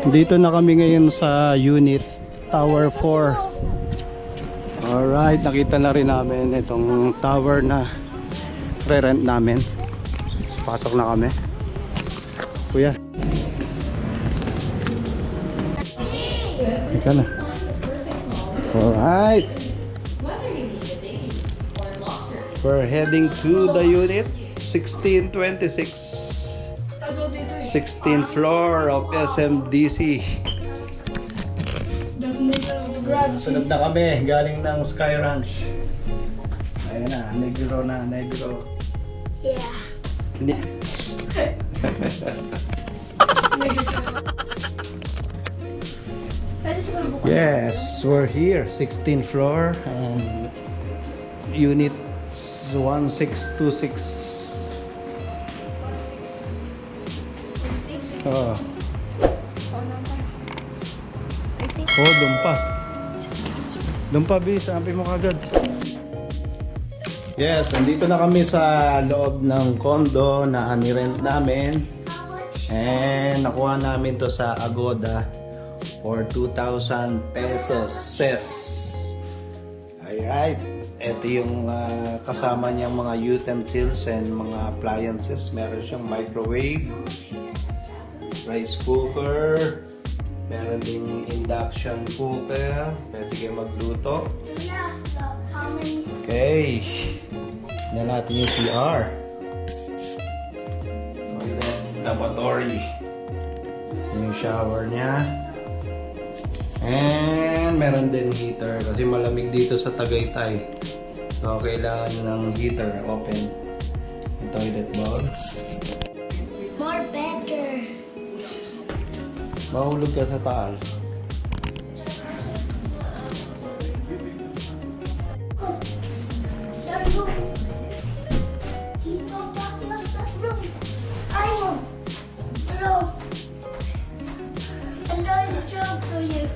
Dito na kami ngayon sa unit Tower 4. Alright, nakita na rin namin itong tower na re-rent namin. Pasok na kami. Kuya. Ika na. Alright. We're heading to the unit 1626. 16th floor of SMDC. Sunod na kami, galing ng Sky Ranch. Ayan na, Negro na, Negro. Yeah. Yes, we're here, 16th floor and unit 1626. Oh, doon pa. Doon pa, B. Sabi mo kagad. Yes, andito na kami sa loob ng condo na nirent namin. And nakuha namin to sa Agoda for 2,000 pesos. Ses. Alright. Ito yung kasama niyang mga utensils and mga appliances. Meron siyang microwave, rice cooker, meron ding induction cooker, pwede kayo magluto. Okay, na natin yung CR, lavatory, yung shower niya, and meron din heater kasi malamig dito sa Tagaytay, so kailangan ng heater. Open yung toilet bowl. More better. Mahulog ka sa taal. Dito bakla sa room. Ayun. Hello. And there's a job for you.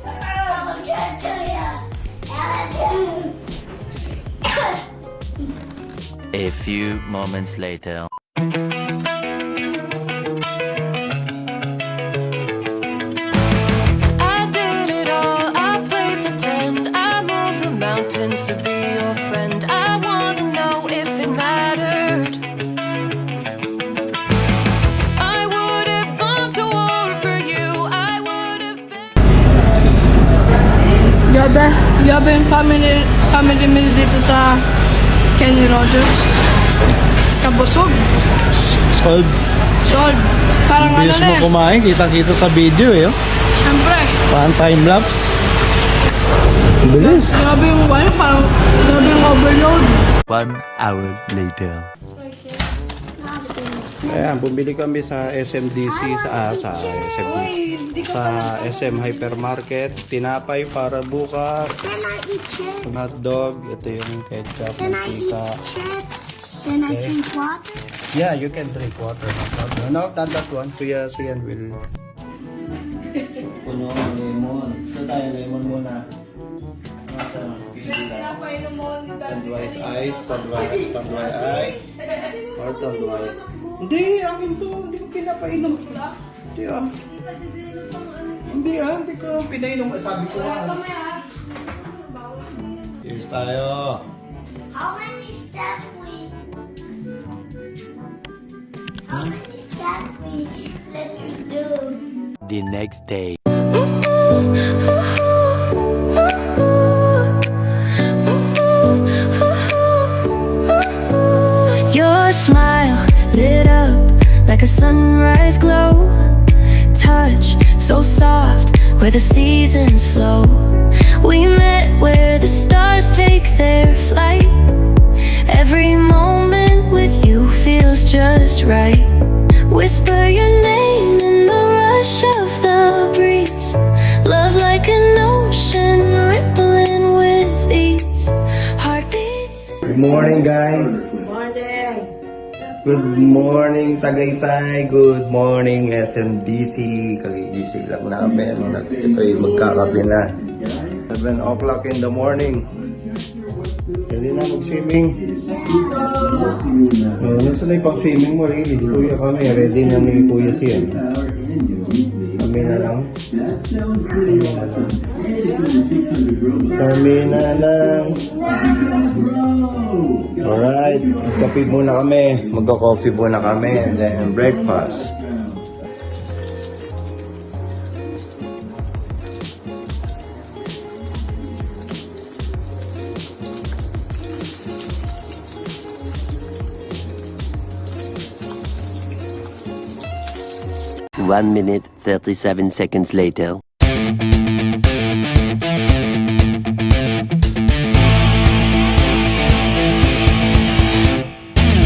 I'm a job to you. A few moments later. To be your friend, I wanna know if it mattered. I would have gone to war for you. I would have been. Grabe yung family meal dito sa Kenny Rogers. Kabusog. Sold. Parang ano Bilis na mo eh. kumain, kita-kita sa video eh. Siyempre. Parang time-lapse. Bilis. Grabe yung wine, parang grabe yung overload. 1 hour later. Ayan, bumili kami sa SMDC, sa SM Hypermarket. Tinapay para bukas. Hotdog. Ito yung ketchup, mantika. Can I drink water? Yeah, you can drink water. No, not that one. Kuya Sian will. Puno, lemon. Ito tayo, lemon muna. Tanduay ice, tanduay ice, or tanduay. Hindi, akin to. Hindi ko pinapainom. Hindi hindi ko pinainom. Sabi ko Cheers tayo. How many steps we let you do? The next day. Your smile lit up like a sunrise glow. Touch so soft where the seasons flow. We met where the stars take their flight. Every moment with you feels just right. Whisper your name in the rush of the breeze. Love like an ocean rippling with ease. Heartbeats. Good morning, guys. Good morning, Tagaytay. Good morning, SMDC. Kagigising lang namin. Ito yung magkakabi na. 7 o'clock in the morning. Pwede na mag-swimming. Nasa na yung pang-swimming mo, really? Kuya kami, ready na ni Kuya siya. Kami na lang. Kami na lang. Alright, coffee muna kami. Magka-coffee muna kami and then breakfast. One minute, 37 seconds later.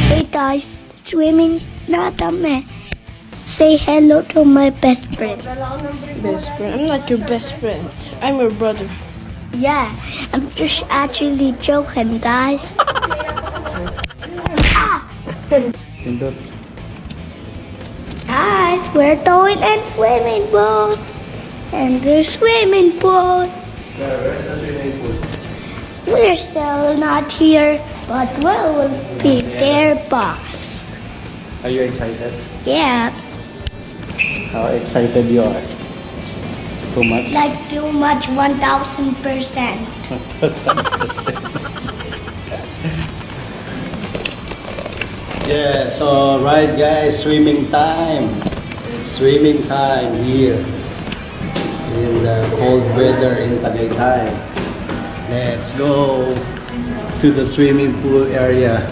Hey guys, swimming not a mess. Say hello to my best friend. Best friend. I'm not your best friend. I'm your brother. Yeah, I'm just actually joking, guys. Pindot. Guys, we're going in swimming pool. And the swimming pool. Where's the swimming pool? We're still not here, but we'll be there, boss. Are you excited? Yeah, How excited you are? Too much? like too much 1000%. That's understand. Yeah, so right guys, swimming time. Swimming time here in the cold weather in Tagaytay. Let's go to the swimming pool area.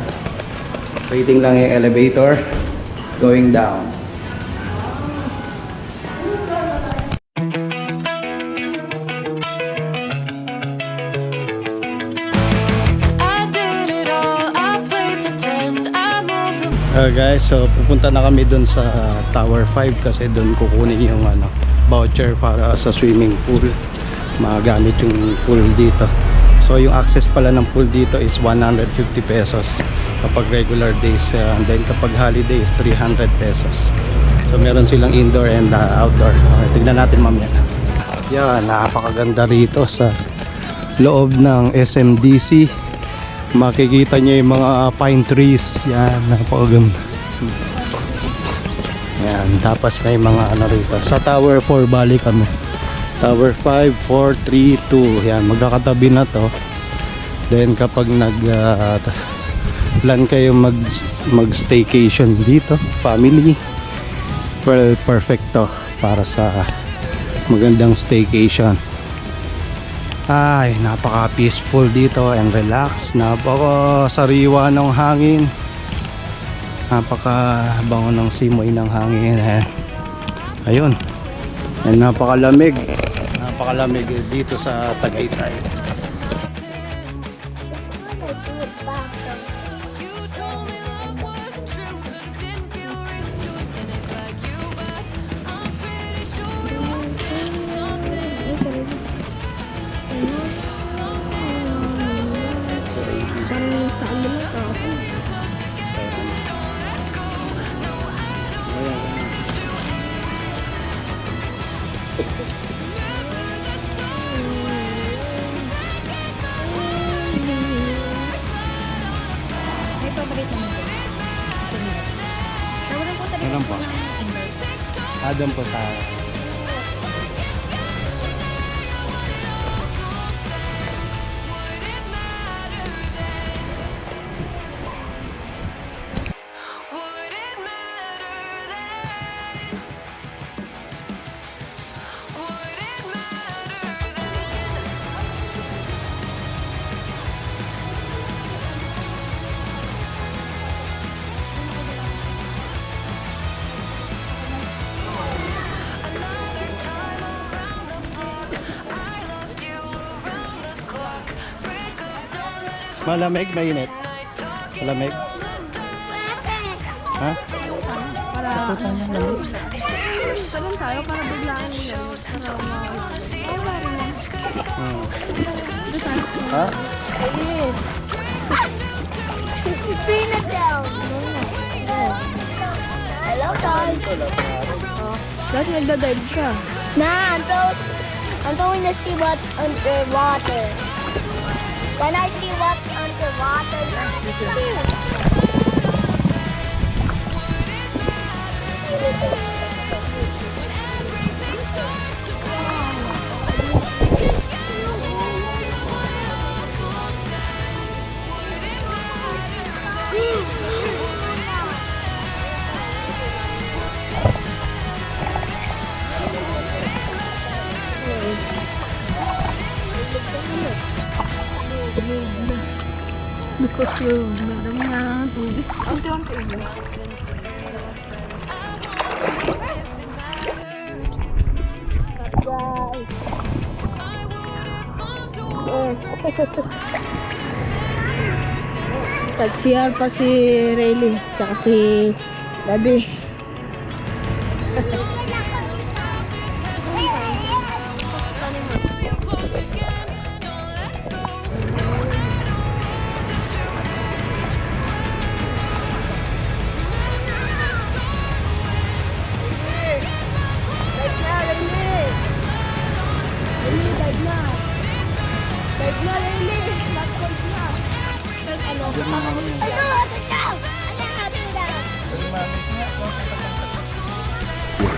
Waiting lang yung elevator. Going down. I did it all, I played pretend, I moved them. Guys, so pupunta na kami dun sa Tower 5 kasi dun kukunin yung voucher para sa swimming pool. Magamit yung pool dito. So yung access pala ng pool dito is 150 pesos kapag regular days, and then kapag holiday is 300 pesos. So meron silang indoor and outdoor. Tignan natin mamaya. Yan, napakaganda rito sa loob ng SMDC. Makikita nyo yung mga pine trees. Yan, napakaganda. Yan, tapos may mga ano rito. Sa Tower 4 balik kami. Tower 5, 4, 3, 2. Yan, magkakatabi na to. Then kapag plan kayo mag-staycation dito, family, well, perfect to para sa magandang staycation. Ay, napaka-peaceful dito and relax. Napaka-sariwa ng hangin. Napaka-bango ng simoy ng hangin. Ayun. And napakalamig. Napakalamig dito sa Tagaytay. You told me love wasn't true, 'cause it didn't feel real to a cynic like you, but I'm pretty sure we walked into something. Meron po. Adam po sa Would it matter then? Would it matter then? Another time around the block, I loved you around the clock. Break of dawn that is malamig, mainit. Malamig. Ha? Sabihin tayo para biglaan nila. Ha? Bring it down. Hello, guys. Dahil nagda-dive ka. Nah, I'm going to see what's underwater. When I see what's underwater, Because you're madam na tubig. Ang tiyan ko yun. Tag-CR pa si Rayleigh, tsaka si Daddy.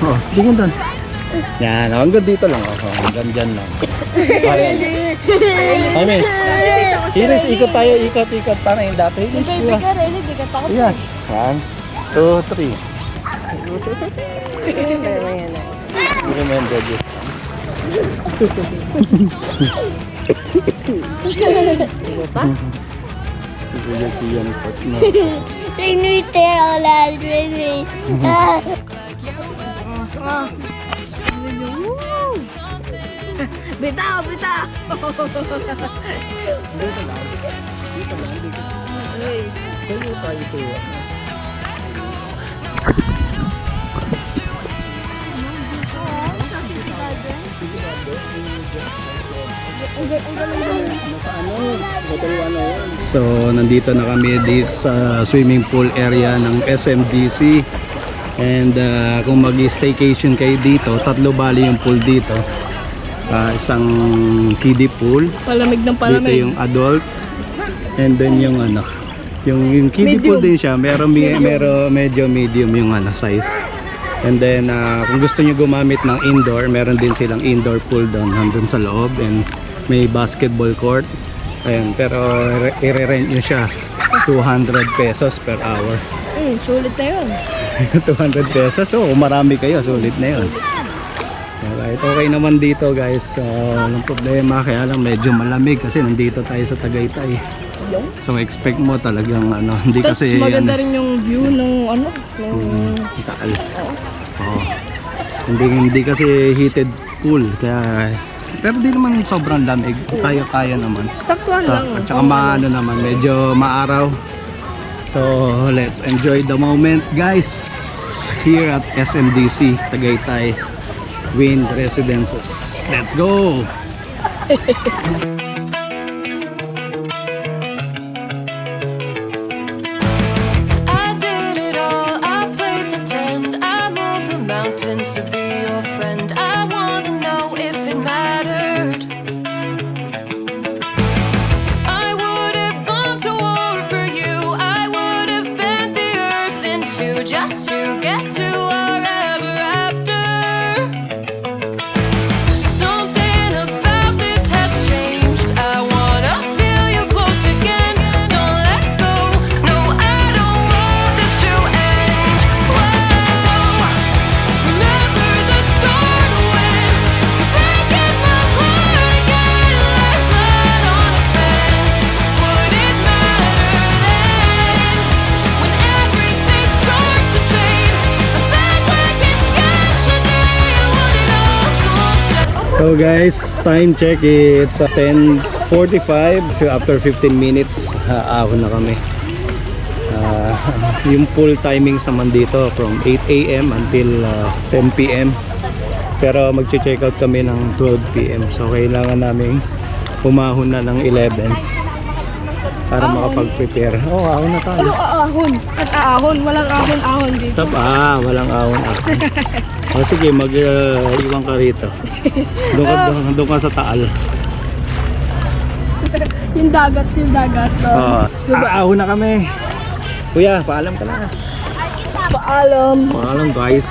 Oh, tingin doon. Yan, hanggang dito lang. Oh, hanggang dyan lang. Ay, Iris, ikot tayo, ikot. Parang yung dati. Hindi ka Rayleigh, hindi ka takot. Yan. 1, 2, 3. Recommended it. Sige, siyan po. Rayleigh, Teola, Rayleigh. Bitaw, bitaw! So, nandito na kami dito sa swimming pool area ng SMDC. And kung mag-staycation kayo dito, 3 bali yung pool dito. Isang kiddie pool. Palamig ng Dito palamig. yung adult. And then yung yung kiddie pool din siya. Meron medyo medium yung size. And then kung gusto niyo gumamit ng indoor, meron din silang indoor pool doon nandun sa loob, and may basketball court. Ayan, pero i-rent nyo siya 200 pesos per hour. Sulit na yun. 200 pesos. So, kung marami kayo, sulit na yun. Alright, okay naman dito guys. Walang problema, kaya lang medyo malamig kasi nandito tayo sa Tagaytay. So, expect mo talagang hindi Tapos kasi maganda rin yung view ng Taal. Oo. Hindi kasi heated pool, kaya pero di naman sobrang lamig. Kaya naman. saktuhan lang. At saka naman, medyo maaraw. So, let's enjoy the moment guys here at SMDC Tagaytay Wind Residences. Let's go! I did it all, I played pretend. I moved the mountains to be your friend. I wanna know if it mattered. I would have gone to war for you. I would have bent the earth in two just to get to our ever after. Something about this has changed. I wanna feel you close again. Don't let go. No, I don't want this to end. Whoa. Remember the start when you're breaking my heart again. Like blood on a pen. Would it matter then when everything starts to fade? I'm back like it's yesterday. Would it all go set? So guys, time check, it's 10:45. So after 15 minutes, ahon na kami. Yung pool timings naman dito from 8 AM until 10 PM. Pero magche-check out kami ng 12 PM. So kailangan namin umahon na ng 11 para makapag-prepare. Oh, ahon na tayo. Ahon. At ahon. Walang ahon dito. Walang ahon. O sige, iwan ka rito. Doon ka sa Taal. Yung dagat, yung dagat. Aaho na kami. Kuya, paalam ka na. Paalam. Paalam guys.